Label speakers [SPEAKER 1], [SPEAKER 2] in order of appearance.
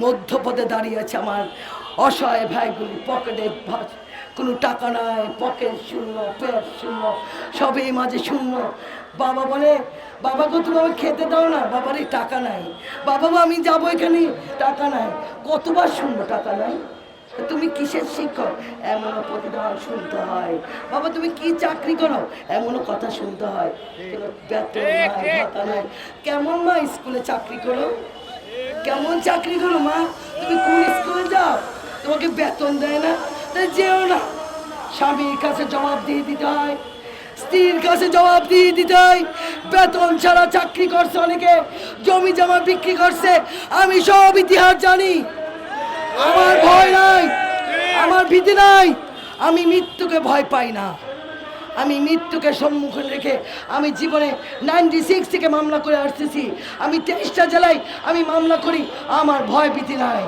[SPEAKER 1] মধ্যপদে দাঁড়িয়ে আছে আমার অসহায় ভাইগুলি, পকেটে কোনো টাকা নাই, পকেট শূন্য, পেট শূন্য, সবই মাঝে শূন্য। বাবা বলে, বাবা গো তুমি আমাকে খেতে দাও না, বাবারই টাকা নাই। বাবা আমি যাবো এখানে, টাকা নাই। কতবার শুনবো টাকা নাই? তুমি কিসের শিক্ষক? এমনও প্রতিদান শুনতে হয়। বাবা তুমি কি চাকরি করো? এমনও কথা শুনতে হয়। বেতন নাই, ভাতা নাই। কেমন মা স্কুলে চাকরি করো? কেমন চাকরি করো মা? তুমি কোন স্কুলে যাও? তোমাকে বেতন দেয় না? তাই যেও না। স্বামীর কাছে জবাব দিয়ে দিতে হয়, স্ত্রীর কাছে জবাব দিয়ে দিতে হয়। বেতন ছাড়া চাকরি করছে অনেকে, জমি জমা বিক্রি করছে। আমি সব ইতিহাস জানি। আমার ভয় নাই, আমার ভীতি নাই। আমি মৃত্যুকে ভয় পাই না। আমি মৃত্যুকে সম্মুখে রেখে আমি জীবনে 96 থেকে মামলা করে আসতেছি। আমি 23টা জেলায় আমি মামলা করি, আমার ভয় ভীতি নাই।